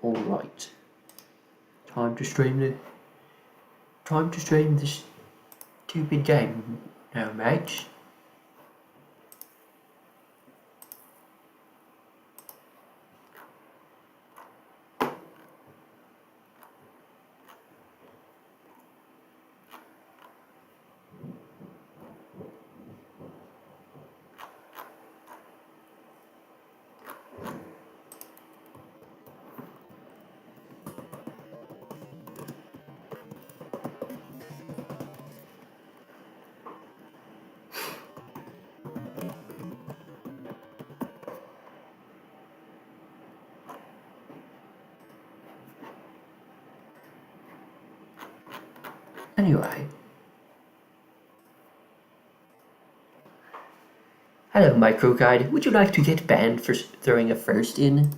Alright. Time to stream this stupid game now, mate. Anyway. Hello, Microguide. Would you like to get banned for throwing a first in?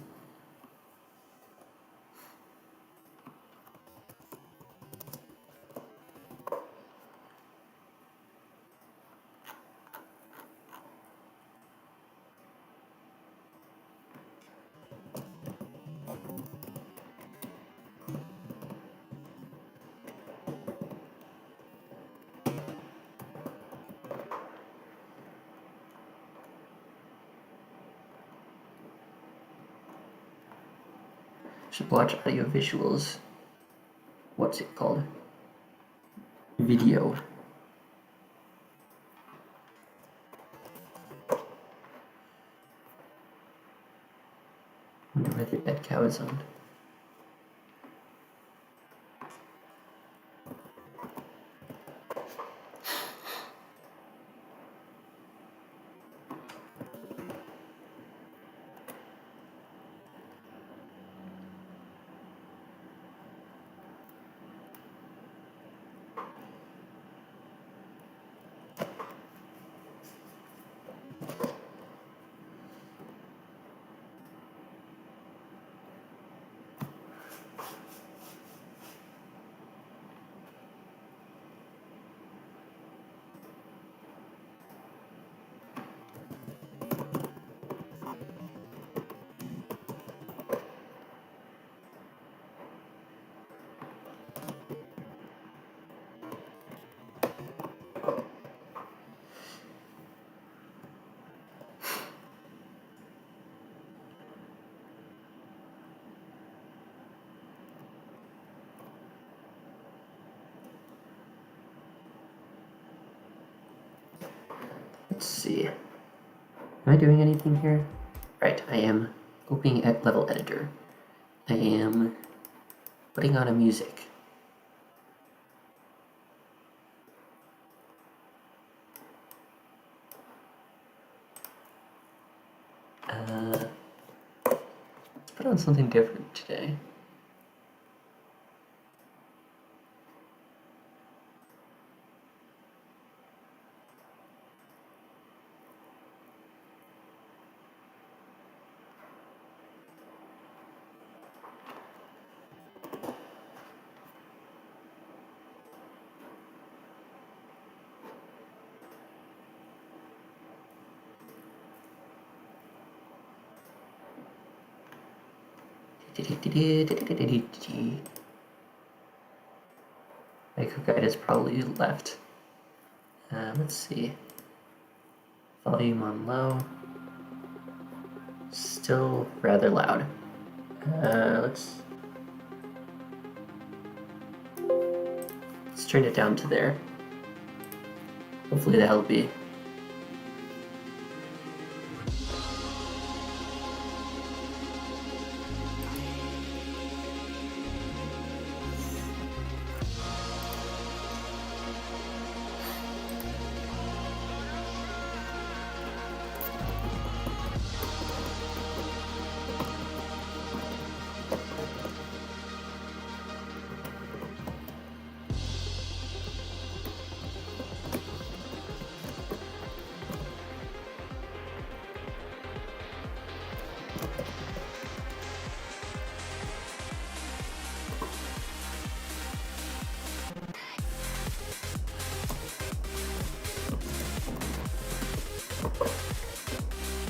Should watch audio visuals. What's it called? Video. Wonder whether that cow is on. Let's see. Am I doing anything here? Right, I am opening at level editor. I am putting on a music. Let's put on something different today. Microguide is probably left. Let's see. Volume on low. Still rather loud. Let's turn it down to there. Hopefully that'll be.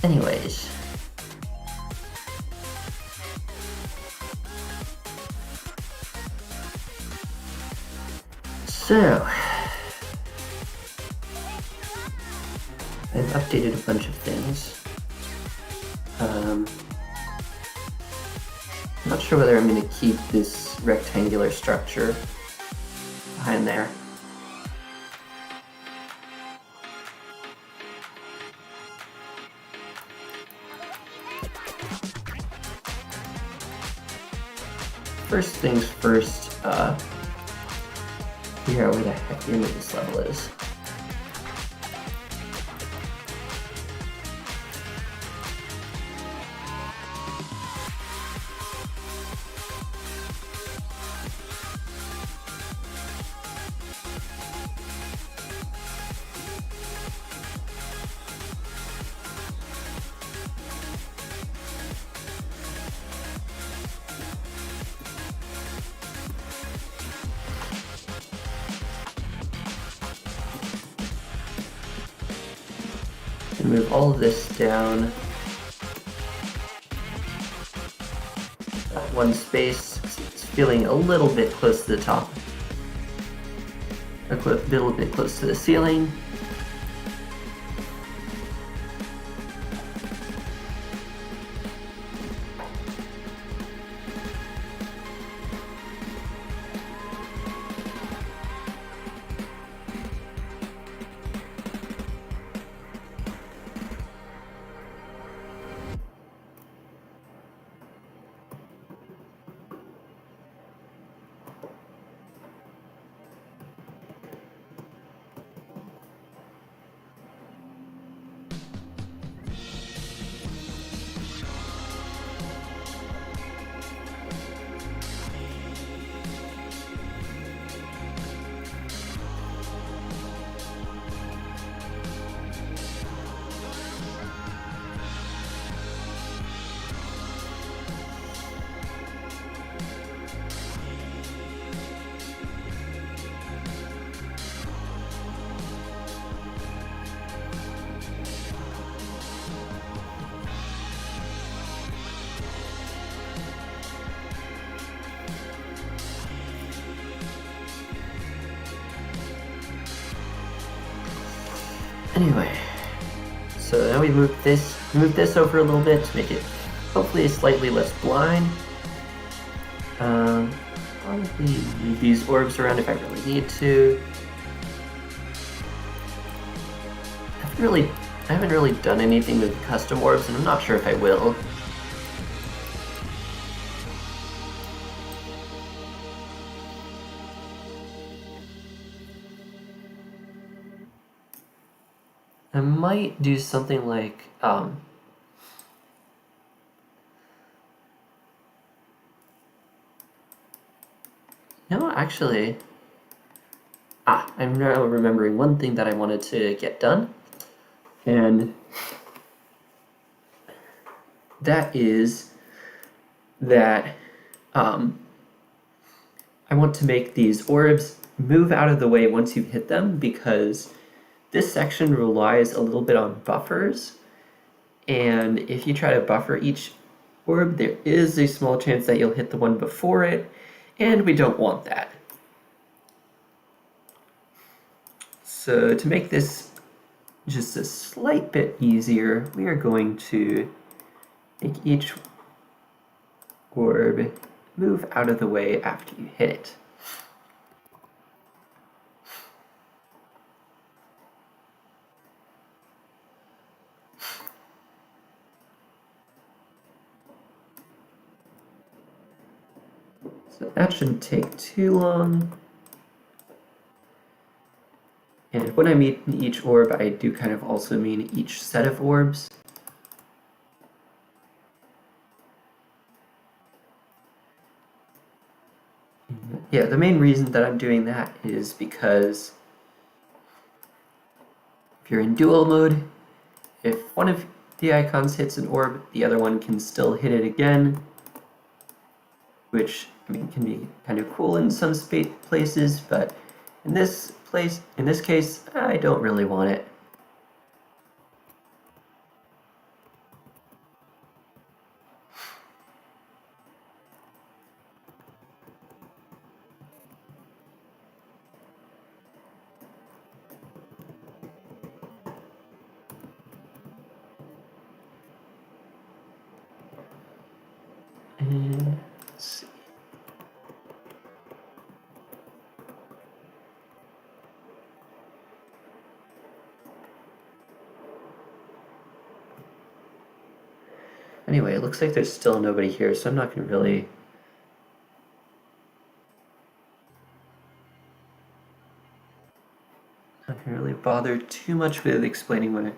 Anyways. So, I've updated a bunch of things. I'm not sure whether I'm going to keep this rectangular structure behind there. First things first, figure out where the heck the end of this level is. And move all of this down one space. It's feeling a little bit close to the top, a little bit close to the ceiling. Anyway, so now we move this over a little bit to make it hopefully slightly less blind. Probably move these orbs around if I really need to. I haven't really done anything with custom orbs, and I'm not sure if I will. I might do something like, no, actually, I'm now remembering one thing that I wanted to get done, and that is that I want to make these orbs move out of the way once you hit them, because this section relies a little bit on buffers, and if you try to buffer each orb, there is a small chance that you'll hit the one before it, and we don't want that. So to make this just a slight bit easier, we are going to make each orb move out of the way after you hit it. So that shouldn't take too long. And when I mean each orb, I do kind of also mean each set of orbs. Yeah, the main reason that I'm doing that is because if you're in dual mode, if one of the icons hits an orb, the other one can still hit it again, which can be kind of cool in some places, but in this case, I don't really want it. Let's see. Anyway, it looks like there's still nobody here, so I'm not going to really bother too much with explaining what it.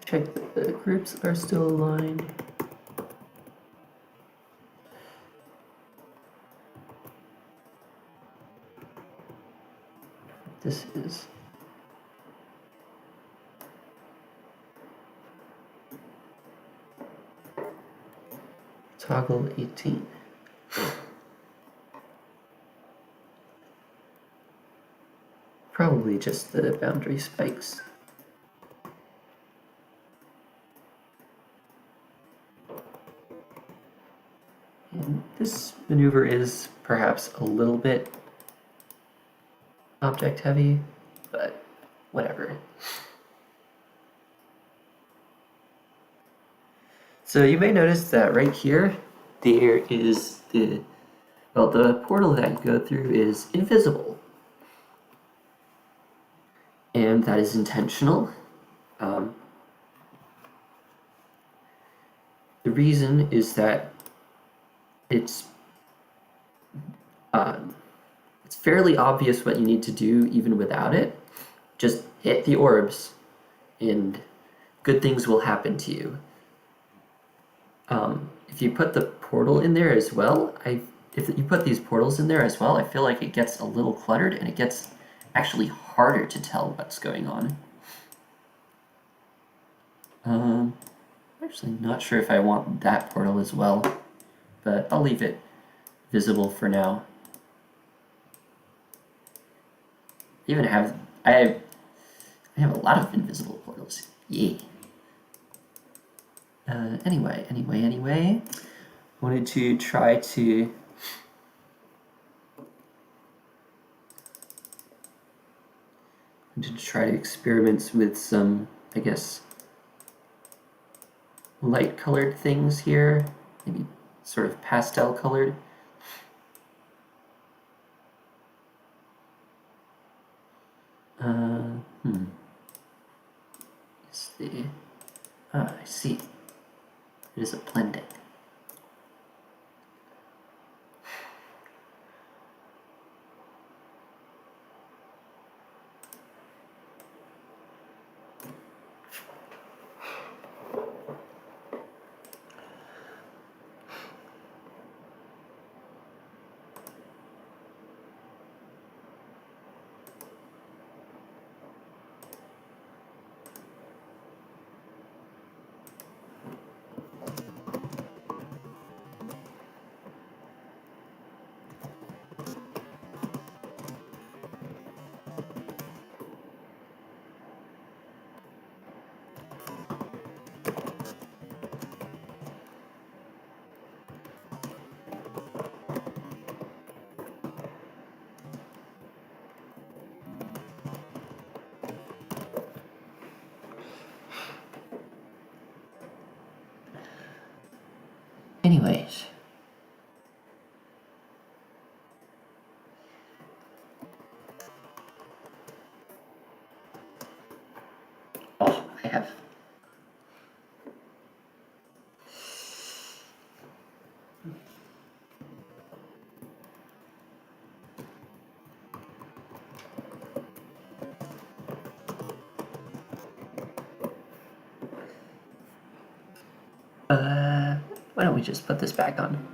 Check that the groups are still aligned. This is toggle 18. Probably just the boundary spikes. And this maneuver is perhaps a little bit object heavy, but whatever. So you may notice that right here, there is the portal that you go through is invisible. And that is intentional. The reason is that it's fairly obvious what you need to do even without it. Just hit the orbs and good things will happen to you. If you put the portal in there as well, if you put these portals in there as well, I feel like it gets a little cluttered and it gets actually harder to tell what's going on. I'm actually not sure if I want that portal as well, but I'll leave it visible for now. I have a lot of invisible portals. Yay. Anyway, wanted to try to experiment with some, I guess, light colored things here, maybe sort of pastel colored. I see. It is a blending. Anyways. Oh, I have. Why don't we just put this back on?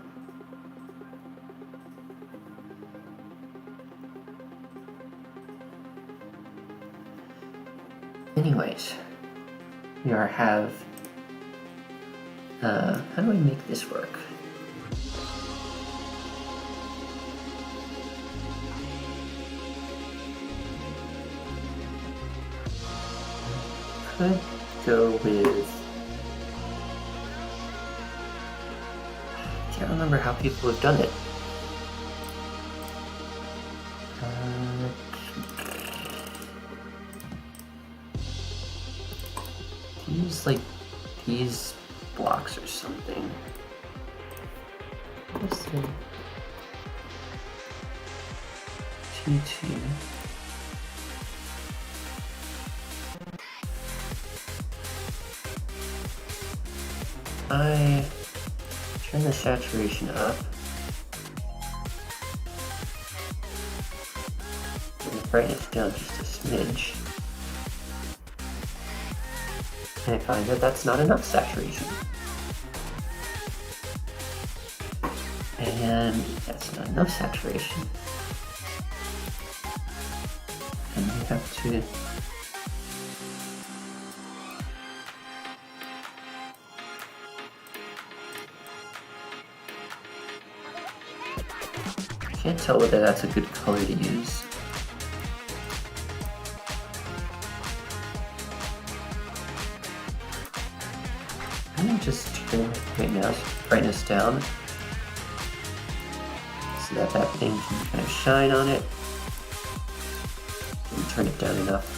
Anyways, we have, how do I make this work? Could go with, I can't remember how people have done it. Use like these blocks or something. What is the T2? I turn the saturation up. And the brightness down just a smidge. And I find that that's not enough saturation. And that's not enough saturation. And we have to can't tell whether that's a good color to use. I'm gonna just turn my brightness down so that that thing can kind of shine on it. And turn it down enough.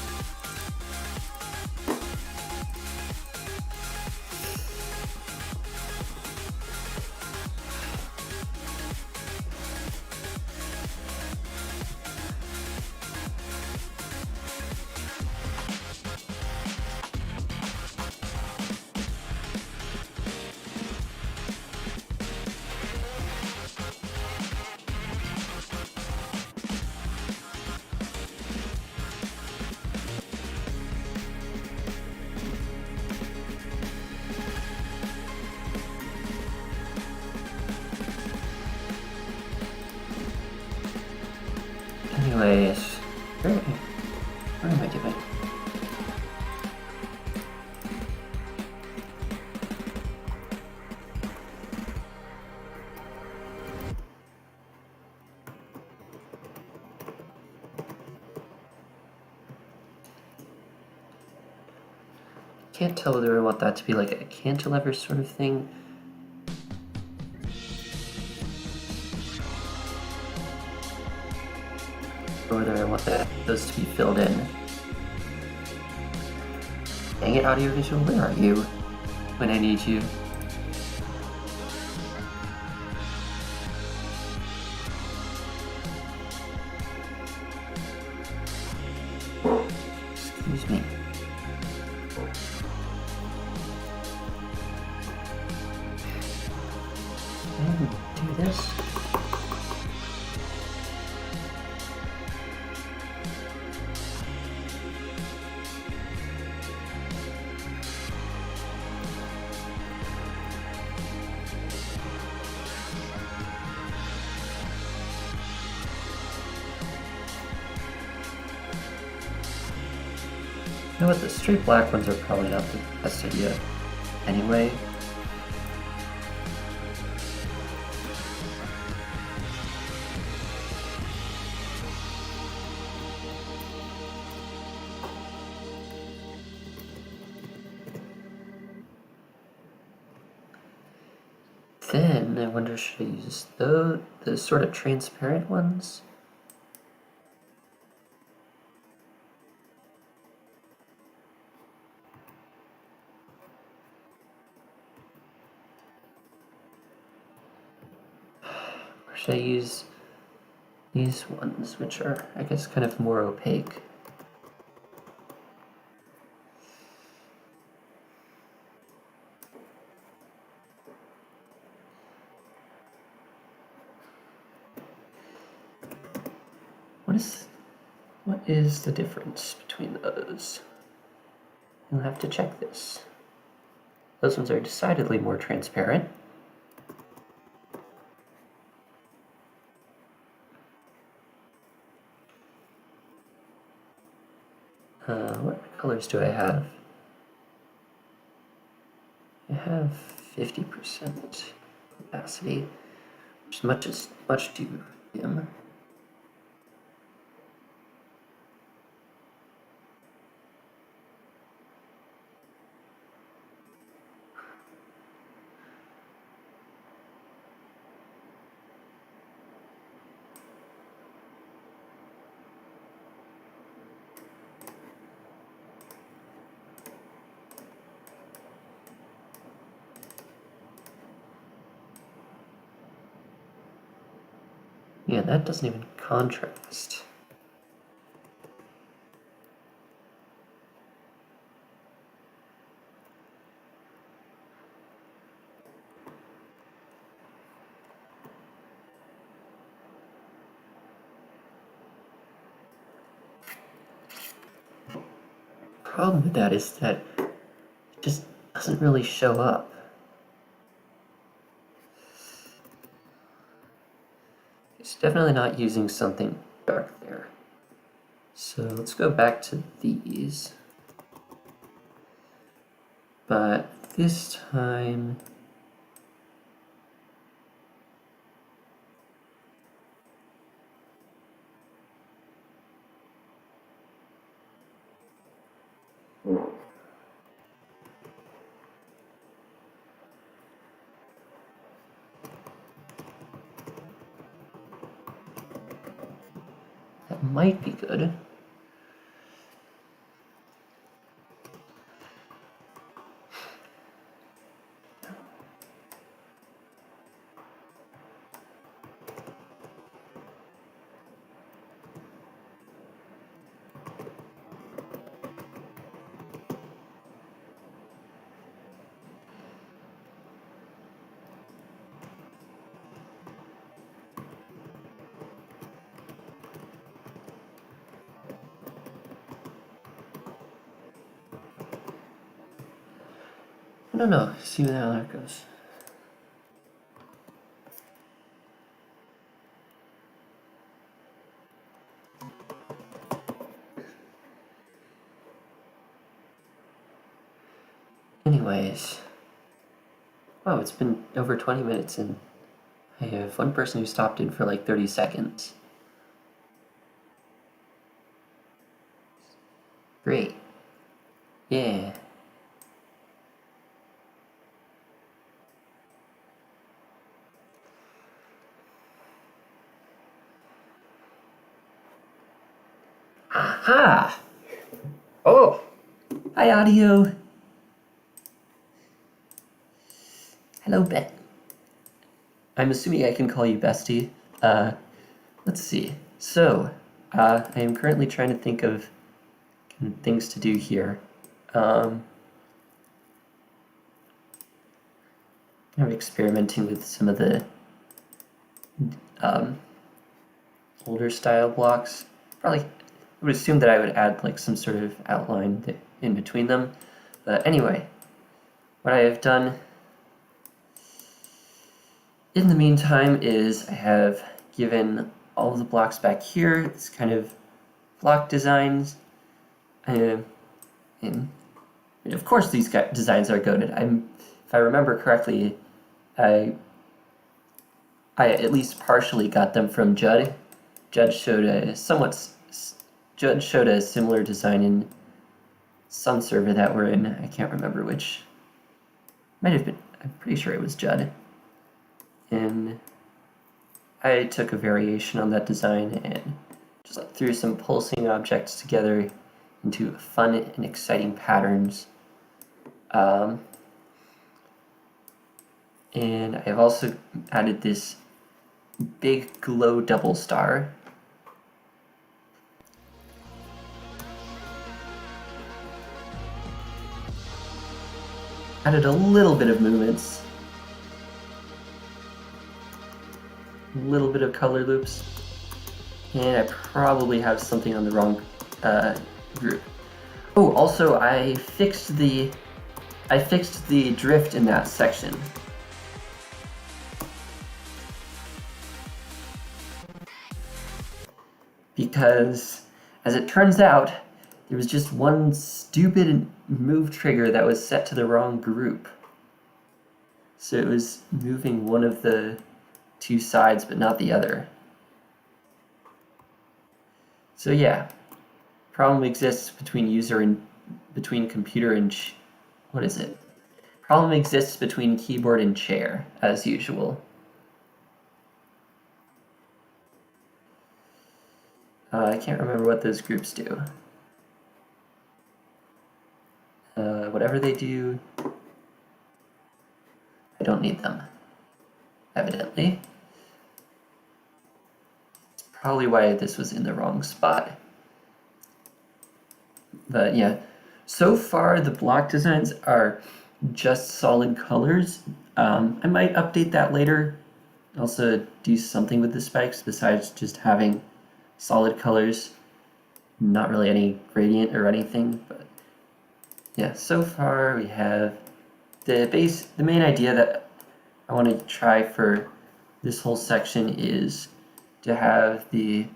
Anyways, what am I doing? Can't tell whether I want that to be like a cantilever sort of thing. Or whether I want those to be filled in. Dang it, audiovisual, where are you when I need you? Excuse me. Do this. You know what, the straight black ones are probably not the best idea anyway. Then I wonder, should I use the sort of transparent ones? Or should I use these ones, which are, I guess, kind of more opaque? What is the difference between those? You'll have to check this. Those ones are decidedly more transparent. What color orbs do I have? I have 50% capacity, which is much too dim. Yeah, that doesn't even contrast. Problem with that is that it just doesn't really show up. It's definitely not using something dark there. So let's go back to these. But this time, that might be good. I don't know, see how that goes. Anyways, wow, it's been over 20 minutes and I have one person who stopped in for like 30 seconds. Great. Yeah. Aha! Oh! Hi, audio. Hello, Bet. I'm assuming I can call you Bestie. Let's see. So, I am currently trying to think of things to do here. Kind of experimenting with some of the older style blocks. Probably would assume that I would add like some sort of outline in between them. But anyway, what I have done in the meantime is I have given all of the blocks back here this kind of block designs. And of course these designs are goated. If I remember correctly, I at least partially got them from Judd. Judd showed a similar design in some server that we're in. I can't remember which. Might have been. I'm pretty sure it was Judd. And I took a variation on that design and just like threw some pulsing objects together into fun and exciting patterns. And I've also added this big glow double star. Added a little bit of movements. A little bit of color loops. And I probably have something on the wrong group. Oh, also I fixed the drift in that section. Because, as it turns out, there was just one stupid move trigger that was set to the wrong group. So it was moving one of the two sides, but not the other. So yeah, problem exists between user and between computer and what is it? Problem exists between keyboard and chair, as usual. I can't remember what those groups do. Whatever they do, I don't need them, evidently. It's probably why this was in the wrong spot. But yeah, so far the block designs are just solid colors. I might update that later. Also do something with the spikes besides just having solid colors. Not really any gradient or anything, but yeah, so far we have the main idea that I want to try for this whole section is to have these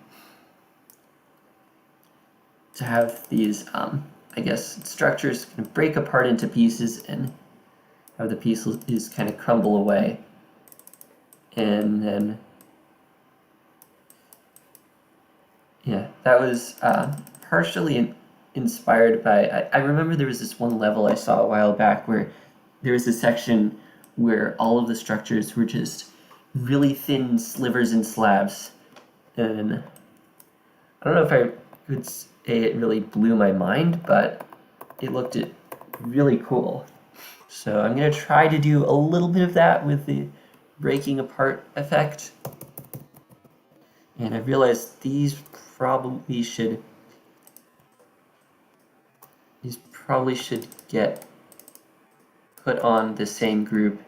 I guess structures kind of break apart into pieces and have the pieces kind of crumble away, and then yeah, that was partially inspired by, I remember there was this one level I saw a while back where there was a section where all of the structures were just really thin slivers and slabs, and I don't know if I could say it really blew my mind, but it looked really cool. So I'm going to try to do a little bit of that with the breaking apart effect. And I realized these probably should get put on the same group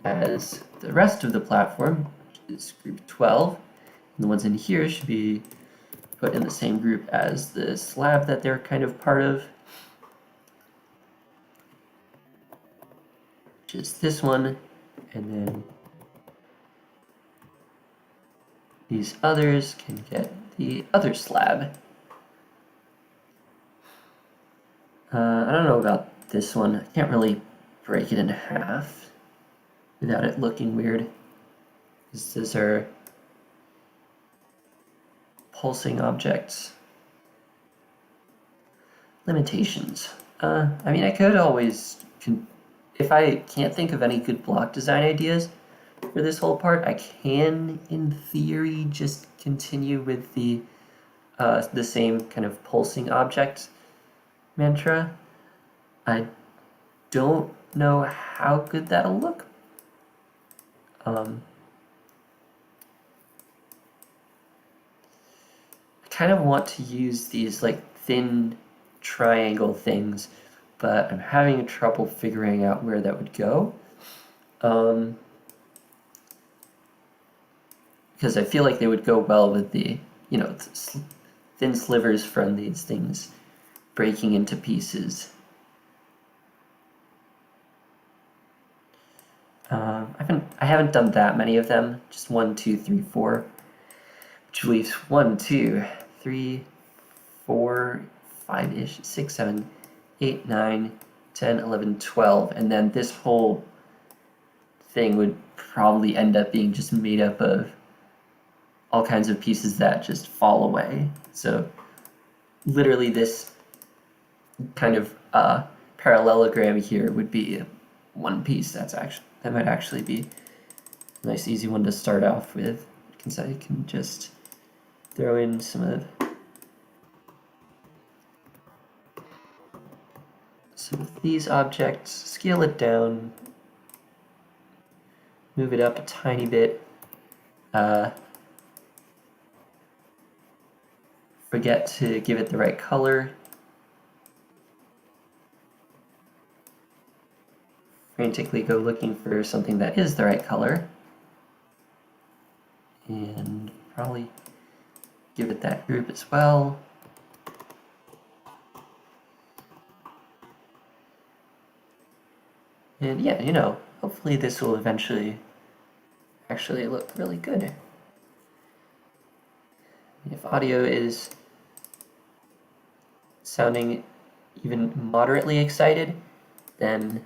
as the rest of the platform, which is group 12. And the ones in here should be put in the same group as the slab that they're kind of part of, which is this one, and then these others can get the other slab. I don't know about this one. I can't really break it in half without it looking weird, because these are pulsing objects. Limitations. I mean, I could always, if I can't think of any good block design ideas for this whole part, I can, in theory, just continue with the same kind of pulsing object mantra. I don't know how good that'll look. I kind of want to use these like thin triangle things, but I'm having trouble figuring out where that would go. Because I feel like they would go well with the, thin slivers from these things breaking into pieces. I haven't done that many of them, just 1, 2, 3, 4, which leaves 1, 2, 3, 4, 5-ish, 6, 7, 8, 9, 10, 11, 12, and then this whole thing would probably end up being just made up of all kinds of pieces that just fall away. So literally this kind of parallelogram here would be one piece. That might actually be a nice easy one to start off with, because I can just throw in some of these objects, scale it down, move it up a tiny bit, forget to give it the right color, frantically go looking for something that is the right color, and probably give it that group as well. And yeah, hopefully this will eventually actually look really good. If audio is sounding even moderately excited, then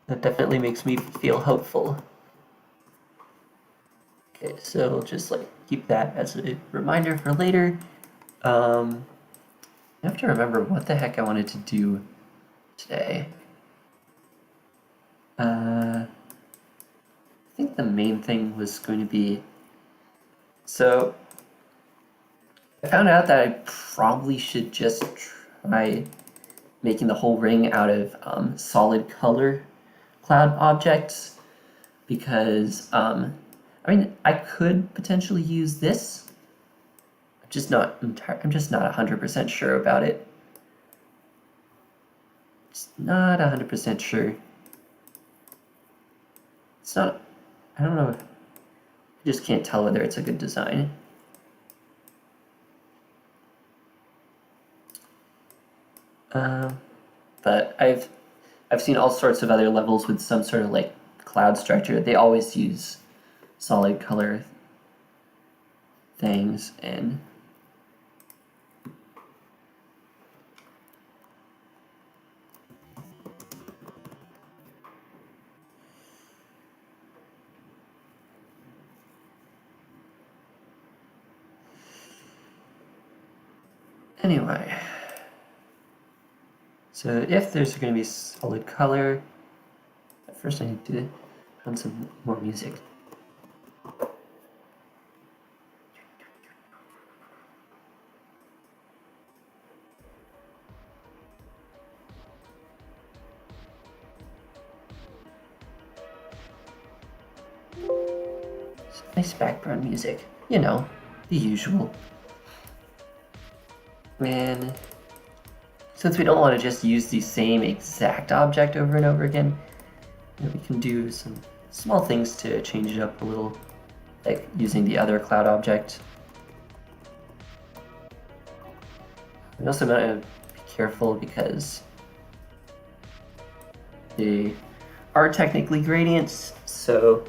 that definitely makes me feel hopeful. Okay, so just like keep that as a reminder for later. I have to remember what the heck I wanted to do today. I think the main thing was going to be, so I found out that I probably should just try making the whole ring out of solid color cloud objects, because I mean, I could potentially use this. I'm just not 100% sure about it. Just not 100% sure. It's not, I don't know, I just can't tell whether it's a good design. But I've seen all sorts of other levels with some sort of like cloud structure. They always use solid color things, and anyway, so if there's going to be solid color, first I need to put on some more music. Nice background music, you know, the usual. And since we don't want to just use the same exact object over and over again, we can do some small things to change it up a little, like using the other cloud object. I'm also going to be careful because they are technically gradients, so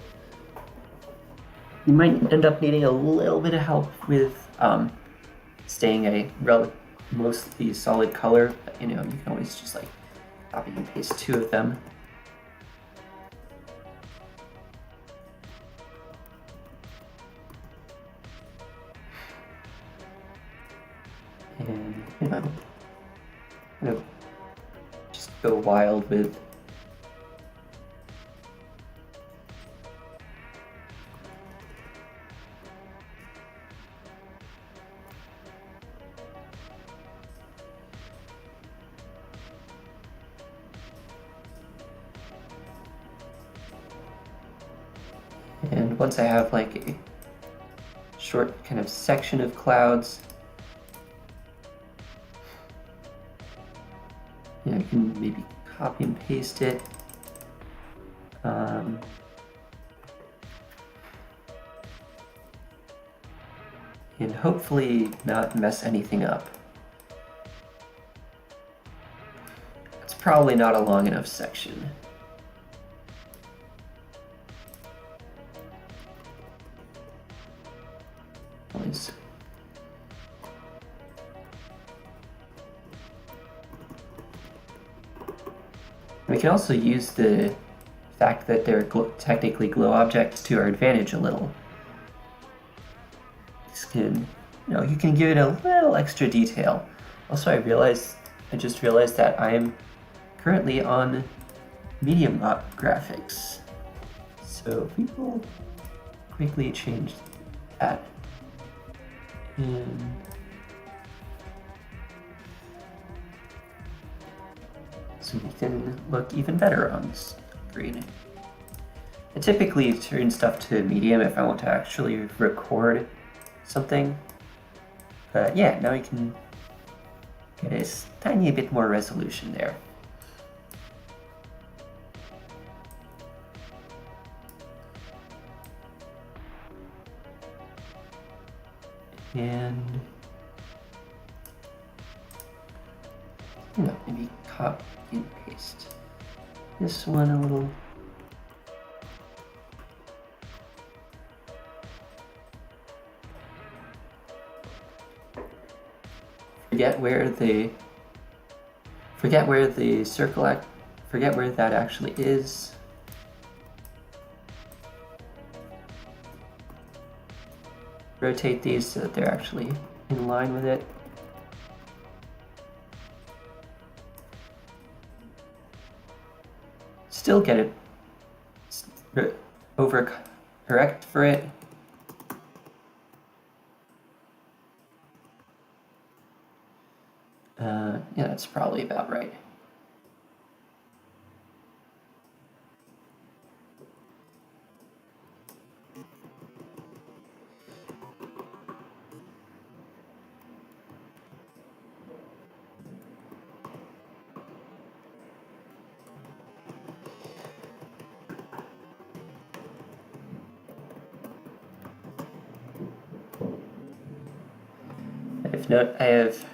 you might end up needing a little bit of help with staying a mostly solid color. But, you know, you can always just like copy and paste two of them. And, you know, just go wild with and once I have like a short kind of section of clouds, you know, you can maybe copy and paste it. And hopefully not mess anything up. It's probably not a long enough section. Always. We can also use the fact that they're technically glow objects to our advantage a little. This can, you know, you can give it a little extra detail. Also, I just realized that I'm currently on Medium graphics. So we will quickly change that. And so we can look even better on screen. I typically turn stuff to medium if I want to actually record something. But yeah, now we can get a tiny bit more resolution there. And you know, maybe copy and paste this one a little. forget where the circle forget where that actually is. Rotate these so that they're actually in line with it. Still get it over correct for it. Yeah, that's probably about right. I have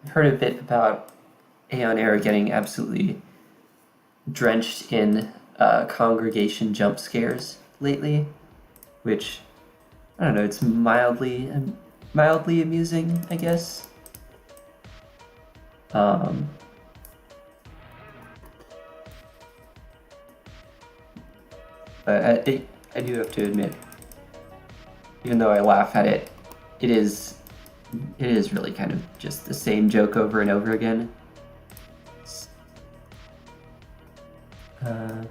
heard a bit about Aeon Air getting absolutely drenched in congregation jump scares lately, which, I don't know, it's mildly amusing, I guess. But I do have to admit, even though I laugh at it, it is really kind of just the same joke over and over again. Did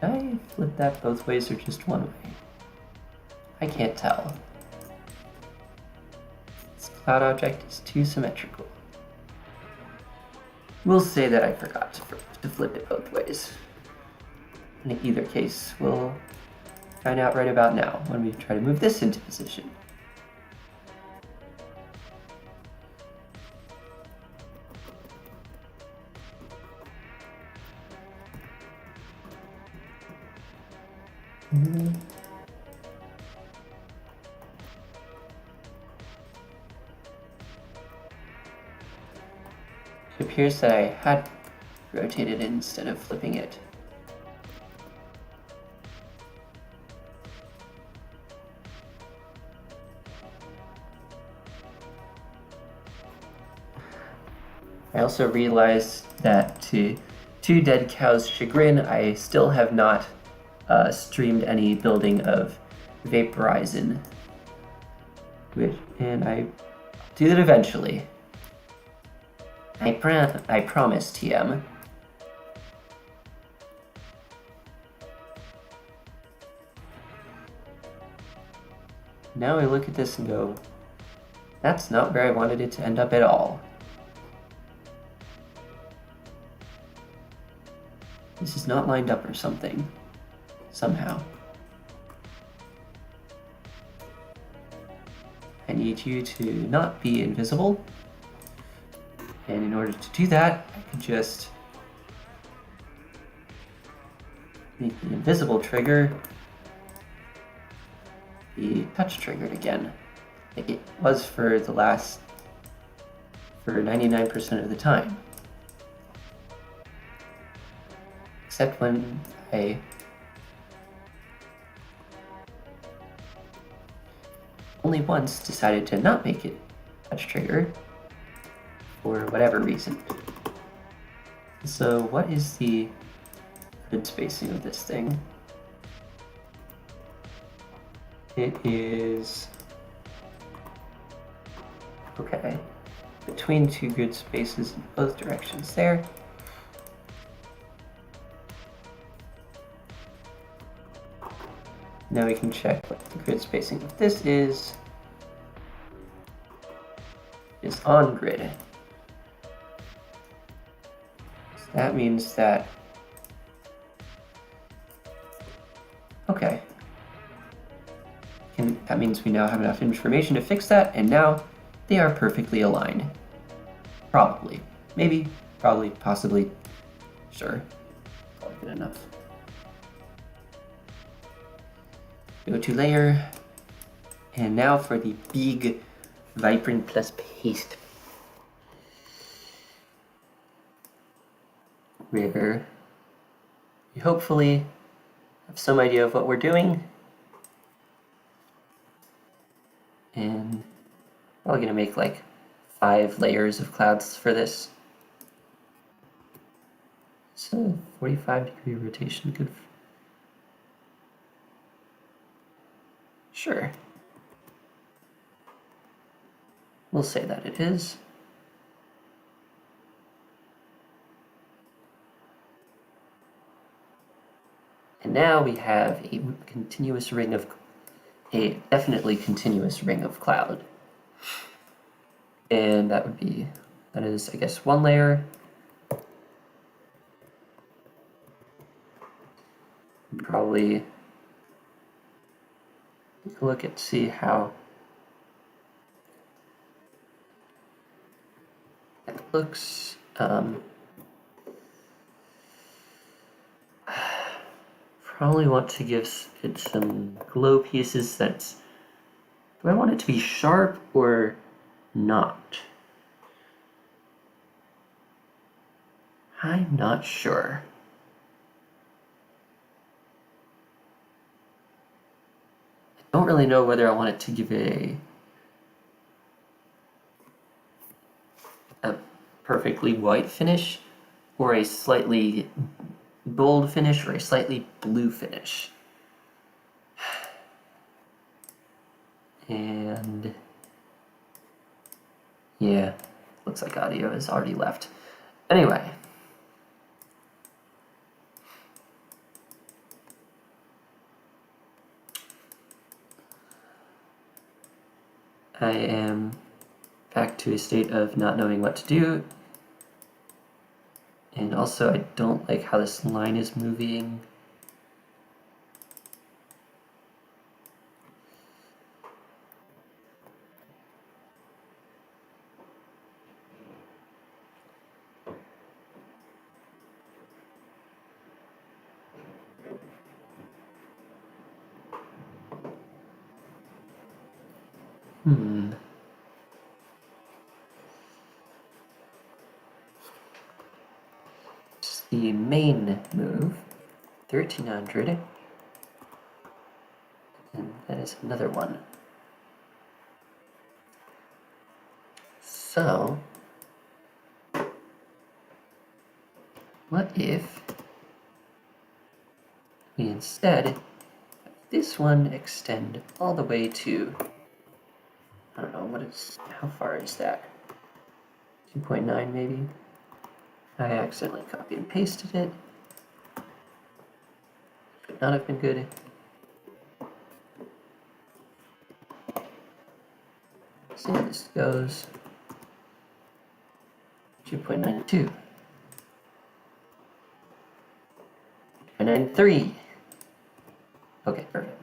I flip that both ways or just one way? I can't tell. This cloud object is too symmetrical. We'll say that I forgot to flip it both ways. In either case, we'll find out right about now when we try to move this into position. It appears that I had rotated it instead of flipping it. I also realized that to Dead Cow's chagrin, I still have not streamed any building of Vaporizon, and I do that eventually. I promise, TM. Now I look at this and go, that's not where I wanted it to end up at all. This is not lined up or something. Somehow. I need you to not be invisible. And in order to do that, I can just make the invisible trigger be touch triggered again, like it was for 99% of the time. Except when I only once decided to not make it touch trigger for whatever reason. So what is the grid spacing of this thing? It is, okay, between two grid spaces in both directions there. Now we can check what the grid spacing of this is on grid. So that means that, okay. And that means we now have enough information to fix that, and now they are perfectly aligned. Probably. Maybe, probably, possibly, sure. Probably good enough. Go to layer, and now for the big Vibrant plus paste. Where we hopefully have some idea of what we're doing. And we're probably gonna make like 5 layers of clouds for this. So 45-degree rotation, good. Sure. We'll say that it is. And now we have a continuous ring of, a definitely continuous ring of cloud. And that would be, that is, I guess, 1 layer. Probably take a look at, see how it looks. Probably want to give it some glow pieces. That's, do I want it to be sharp or not? I'm not sure. I don't really know whether I want it to give it a perfectly white finish or a slightly bold finish or a slightly blue finish. And yeah, looks like audio has already left. Anyway. I am back to a state of not knowing what to do. And also I don't like how this line is moving. It's the main move, 1300. And that is another one. So, what if we instead have this one extend all the way to, I don't know, what is, how far is that? 2.9 maybe? I accidentally copied and pasted it. Could not have been good. See how this goes. 2.92. 2.93. Okay, perfect.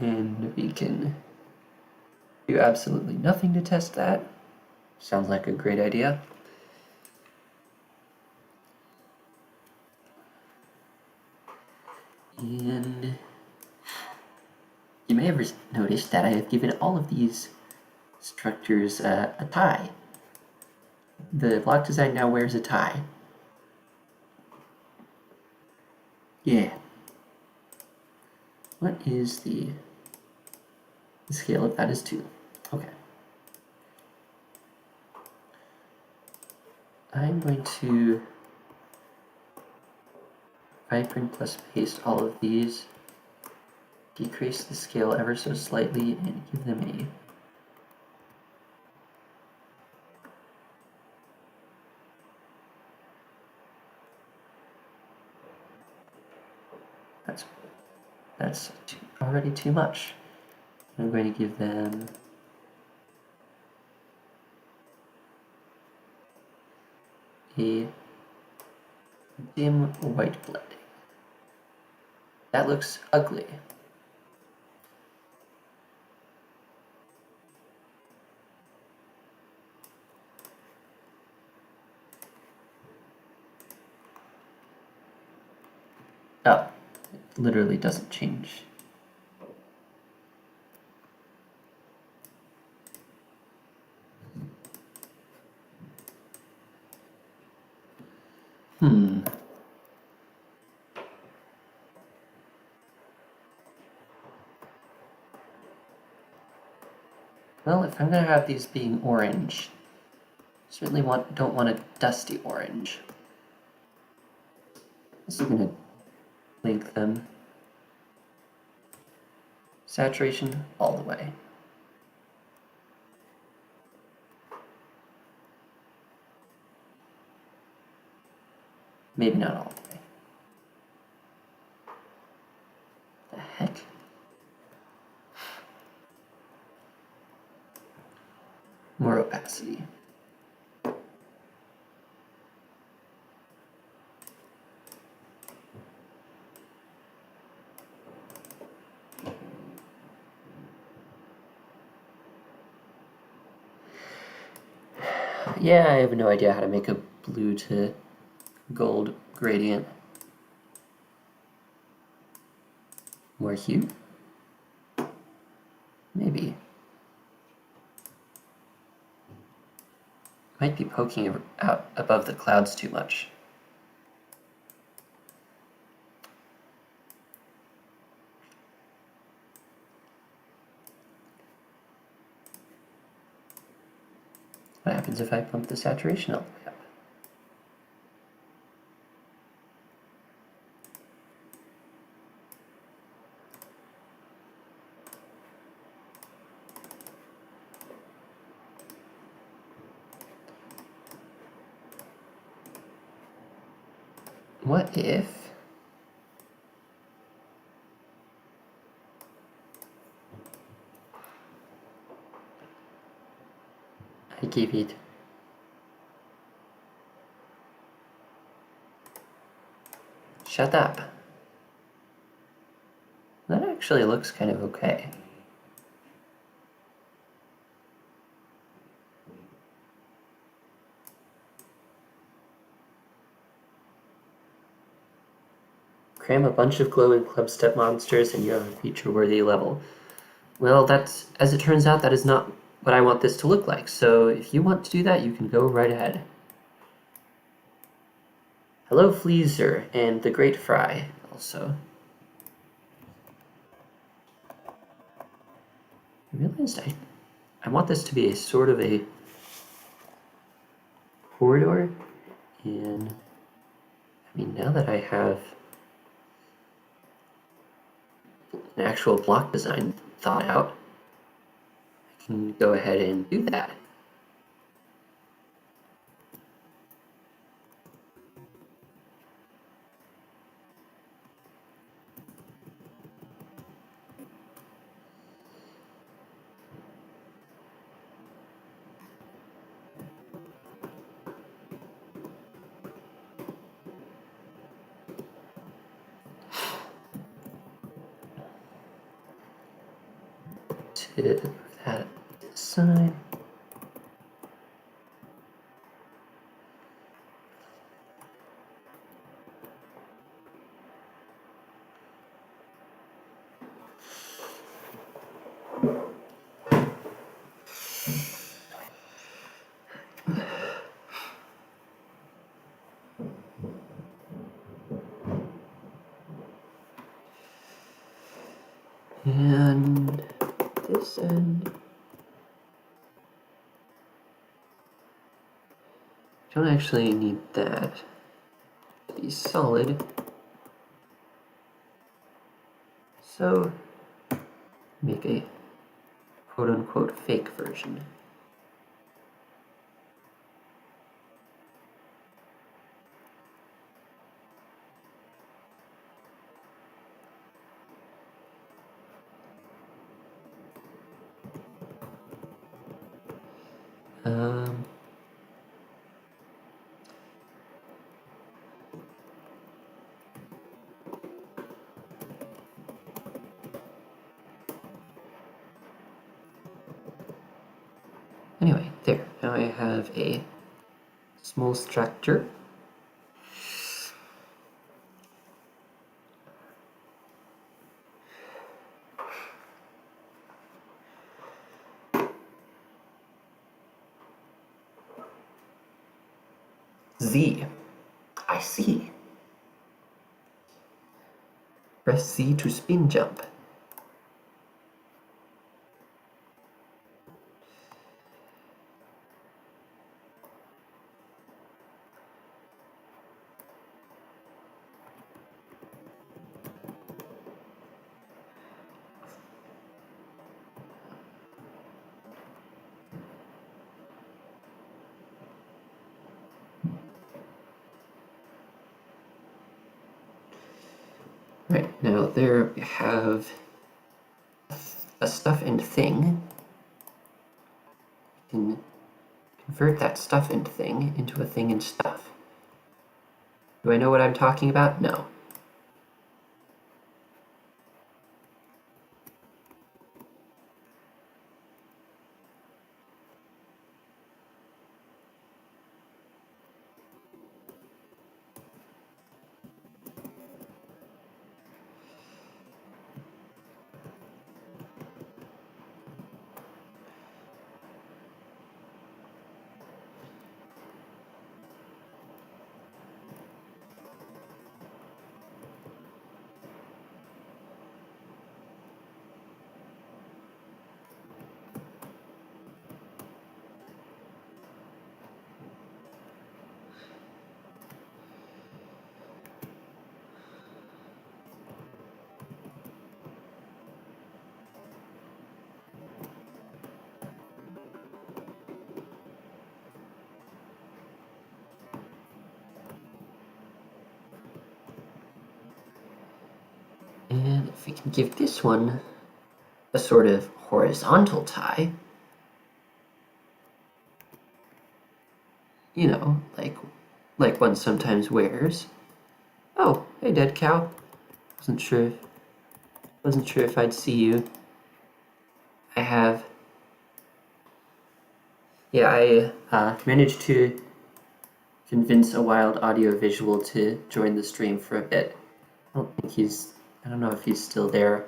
And we can do absolutely nothing to test that. Sounds like a great idea. And you may have noticed that I have given all of these structures a tie. The block design now wears a tie. Yeah. What is the scale of that is 2. Okay. I'm going to print plus paste all of these, decrease the scale ever so slightly, and give them a that's already too much. I'm going to give them a dim white blending. That looks ugly. Oh, it literally doesn't change. Well, if I'm going to have these being orange, certainly don't want a dusty orange. This is going to link them. Saturation all the way. Maybe not all the way. The heck? More opacity. Yeah, I have no idea how to make a blue to gold gradient. More hue? Maybe. Might be poking out above the clouds too much. What happens if I pump the saturation all the way up? What if I give it shut up? That actually looks kind of okay. Cram a bunch of glowing club step monsters and you have a feature-worthy level. Well, that's, as it turns out, that is not what I want this to look like, so if you want to do that, you can go right ahead. Hello, Fleaser, and the Great Fry, also. I realized I want this to be a sort of a corridor, and I mean, now that I have an actual block design thought out, I can go ahead and do that. To that side. And this end. Don't actually need that to be solid. So make a quote-unquote fake version. Anyway, there. Now I have a small structure. Z. I see. Press Z to spin jump. Right, now there we have a stuff and thing. You can convert that stuff and thing into a thing and stuff. Do I know what I'm talking about? No. And if we can give this one a sort of horizontal tie, you know, like one sometimes wears. Oh, hey, dead cow. Wasn't sure if I'd see you. I managed to convince a wild audio visual to join the stream for a bit. I don't know if he's still there.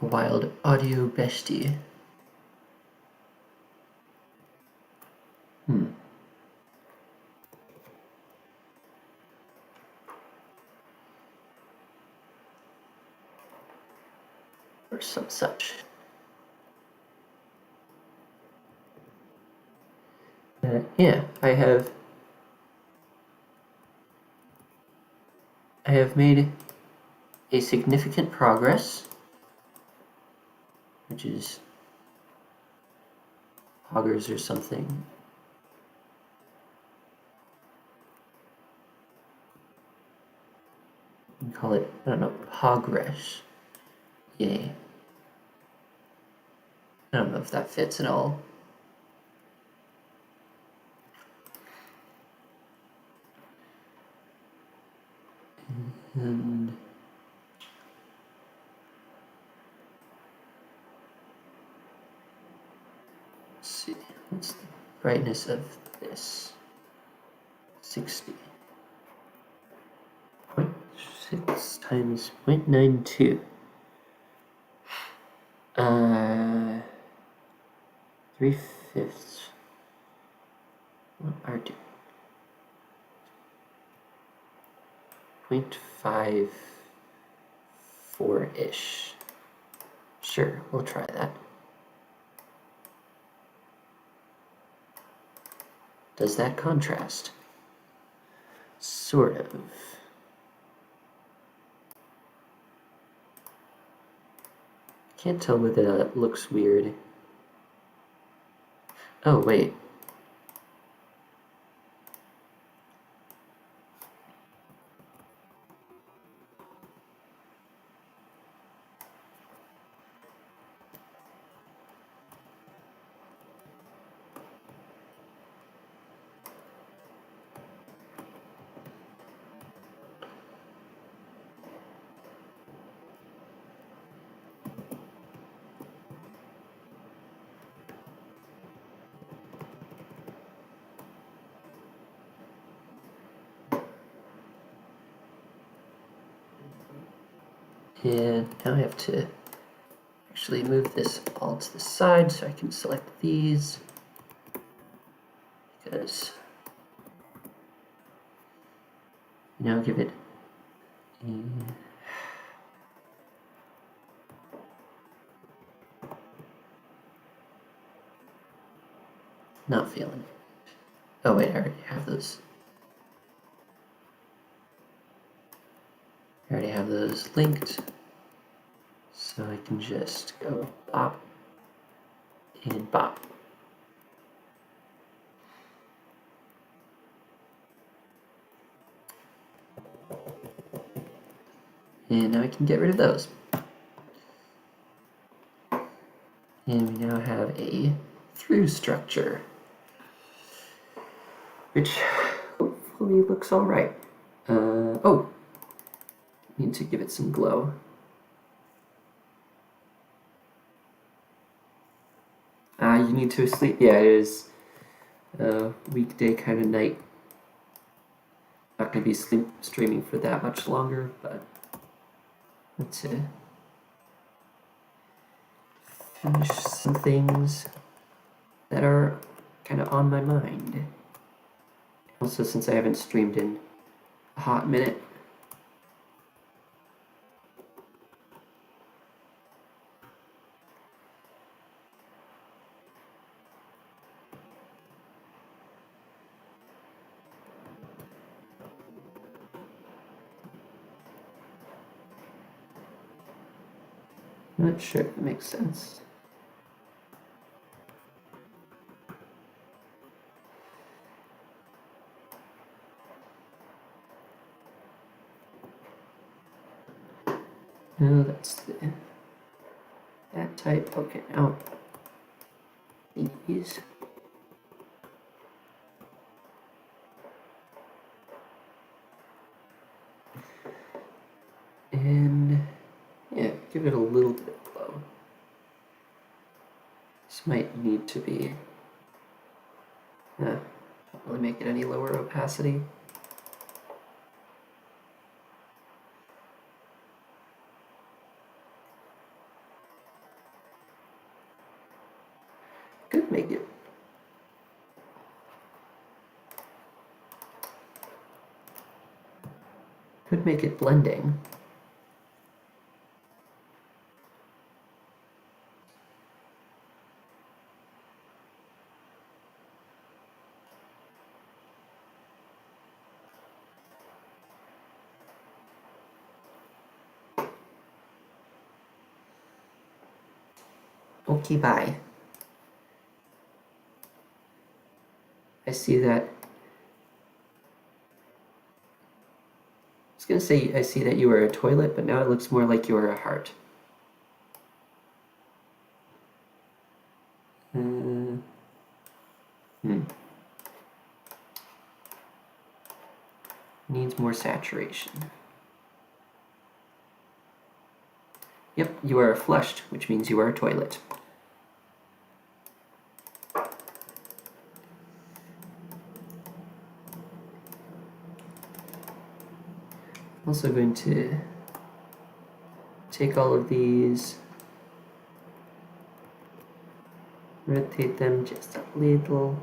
A wild audio bestie. Or some such. Yeah, I have made a significant progress, which is poggers or something. You can call it, I don't know, progress. Yay. I don't know if that fits at all. And let's see, what's the brightness of this? 60. 0.6 times 0.92. 3/5. What are 0.54-ish. Sure, we'll try that. Does that contrast? Sort of. Can't tell whether that looks weird. Oh, wait. And now I have to actually move this all to the side so I can select these, because now give it not feeling it. Oh wait, I already have those I already have those linked, so I can just go bop and bop. And now I can get rid of those. And we now have a through structure, which hopefully looks all right. Oh, need to give it some glow. You need to sleep. Yeah, it is weekday kind of night. Not going to be streaming for that much longer, but let's finish some things that are kind of on my mind. Also, since I haven't streamed in a hot minute. Not sure if it makes sense. No, that's that type. Okay, now these. And yeah, give it a little bit of glow. This might need to be, don't really make it any lower opacity. Could make it. Could make it blending. Okay, bye. I see that. I was gonna say I see that you are a toilet, but now it looks more like you are a heart. Needs more saturation. Yep, you are flushed, which means you are a toilet. Also going to take all of these, rotate them just a little.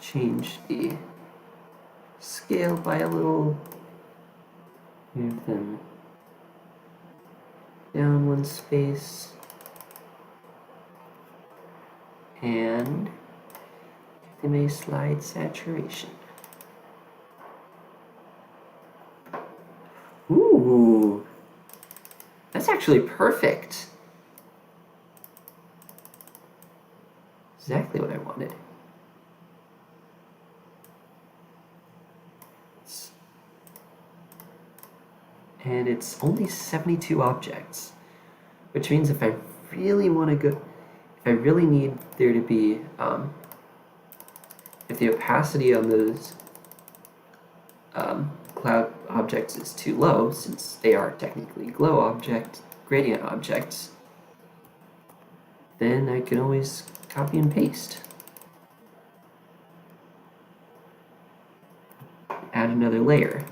Change the scale by a little. Move them down one space. And give them a slide saturation. Ooh, that's actually perfect. Exactly what I wanted. And it's only 72 objects, which means if I really want to go, if I really need there to be, if the opacity on those cloud objects is too low, since they are technically gradient objects, then I can always copy and paste. Add another layer.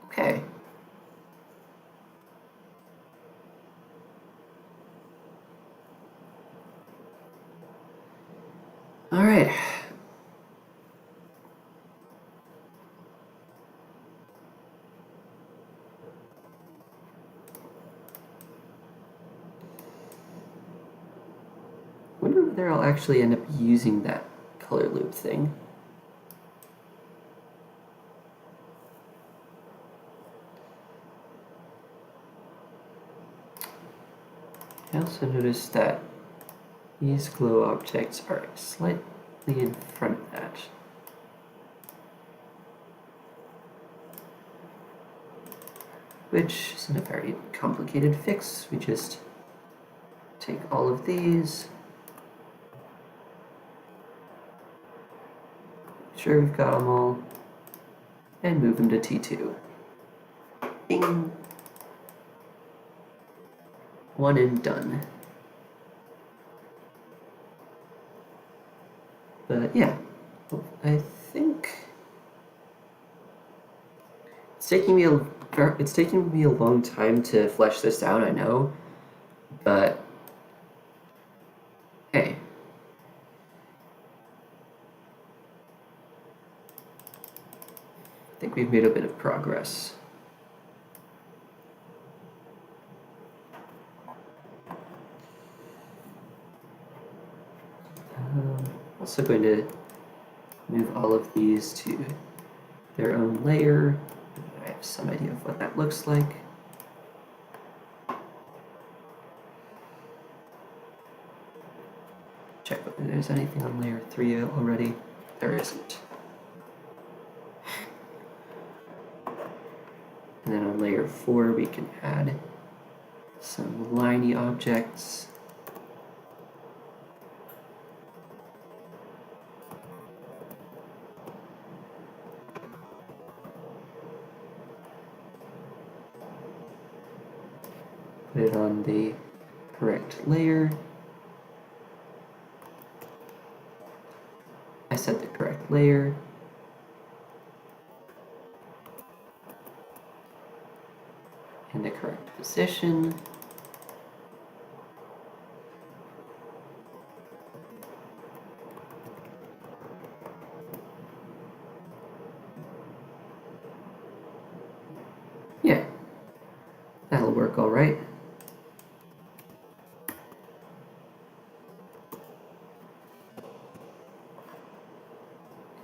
Okay. All right. When wonder whether I'll actually end up using that color loop thing. I also noticed that these glow objects are slightly in front of that. Which isn't a very complicated fix. We just take all of these. Sure we've got them all. And move them to T2. Bing. One and done. But yeah, I think it's taking me a long time to flesh this out, I know, but hey. I think we've made a bit of progress. Also going to move all of these to their own layer. I have some idea of what that looks like. Check whether there's anything on layer 3 already. There isn't. And then on layer 4 we can add some liney objects. Put it on the correct layer. I set the correct layer. In the correct position. Yeah, that'll work all right.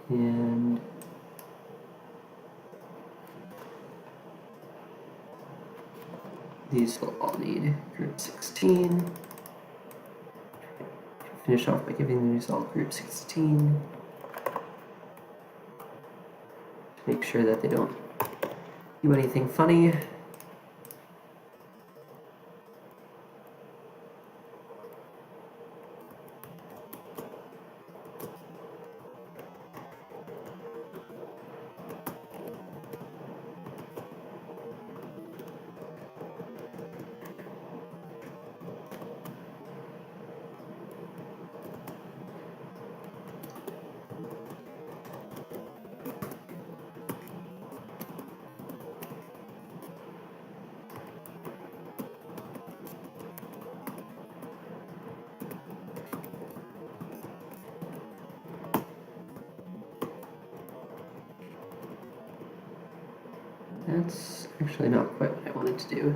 And these will all need group 16. Finish off by giving these all group 16. To make sure that they don't do anything funny. That's actually not quite what I wanted to do.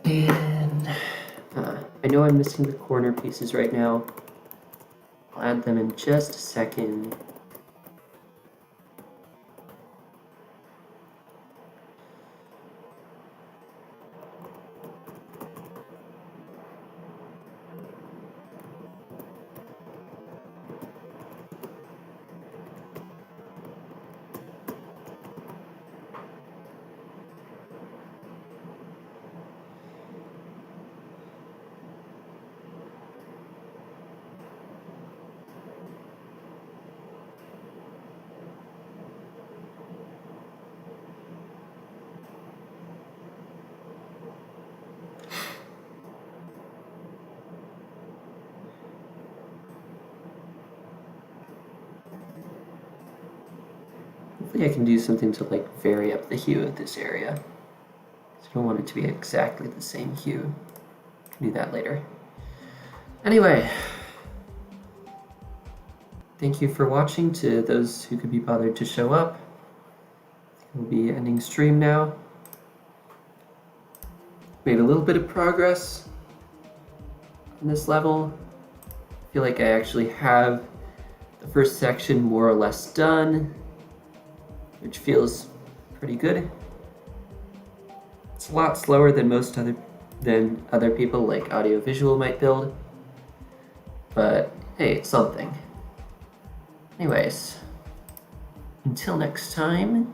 And I know I'm missing the corner pieces right now. I'll add them in just a second. Hopefully I can do something to like vary up the hue of this area. So I don't want it to be exactly the same hue. I'll do that later. Anyway, thank you for watching to those who could be bothered to show up. We'll be ending stream now. Made a little bit of progress on this level. I feel like I actually have the first section more or less done, which feels pretty good. It's a lot slower than other people like audiovisual might build, but hey, it's something. Anyways, until next time,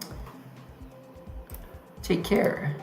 take care.